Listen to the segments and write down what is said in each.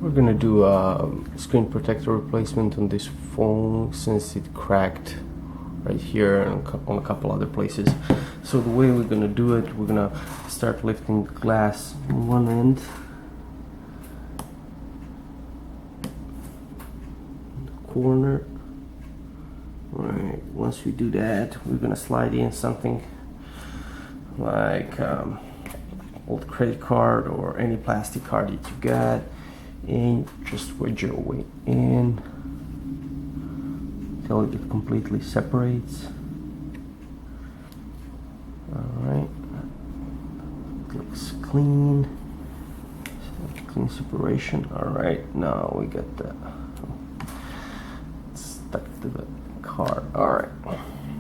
We're gonna do a screen protector replacement on this phone since it cracked right here and on a couple other places. So the way we're gonna do it, we're gonna start lifting the glass on one end, the corner. Alright, once we do that, we're gonna slide in something like old credit card or any plastic card that you got, and just wedge your way in until it completely separates. Alright, looks clean, clean separation. Alright, now we got the stuck to the card. Alright,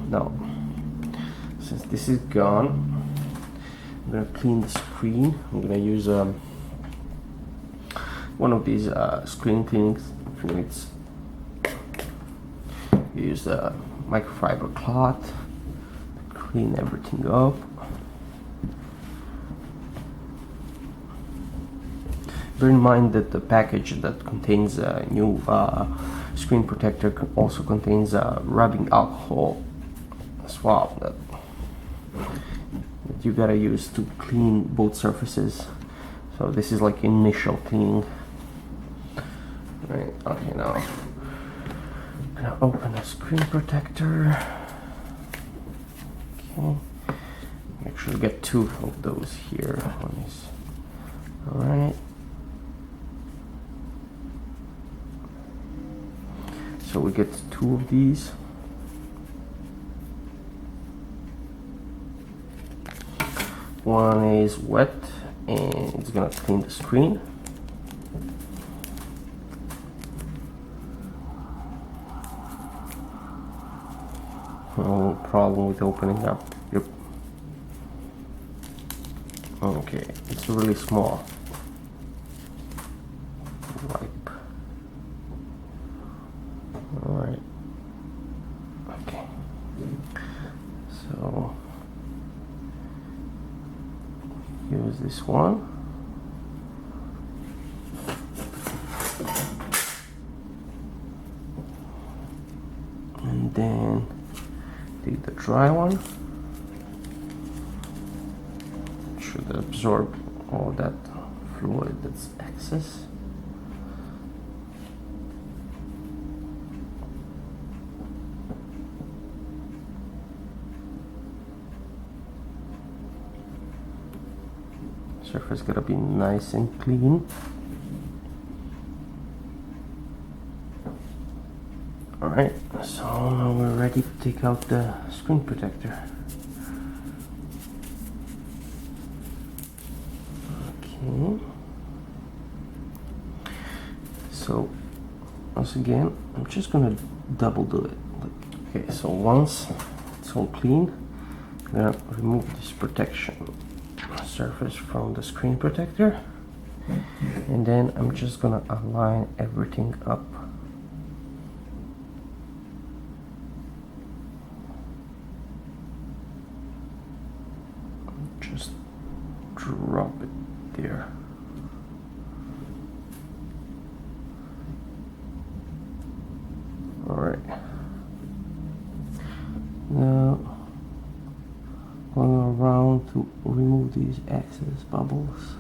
now since this is gone, I'm gonna clean the screen. I'm gonna use one of these screen cleaning fluids. Use a microfiber cloth to clean everything up. Bear in mind that the package that contains a new screen protector also contains rubbing alcohol swab that you gotta use to clean both surfaces. So this is like initial cleaning. Right, okay, now I'm gonna open a screen protector. Okay, actually get two of those here. One is, alright. So we get two of these. One is wet and it's gonna clean the screen. No problem with opening up. Yep. Okay, it's really small. Wipe. Alright. Okay. So use this one. And then take the dry one. It should absorb all that fluid that's excess. Surface gotta be nice and clean. Alright, so now we're ready to take out the screen protector. Okay. So once again, I'm just gonna double do it. Okay, so once it's all clean, I'm gonna remove this protection surface from the screen protector, and then I'm just gonna align everything up. Just drop it there. All right. Now going around to remove these excess bubbles.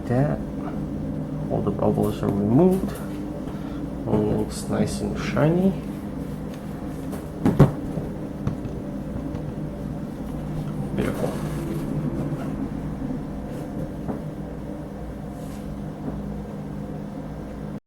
That all the bubbles are removed and it looks nice and shiny.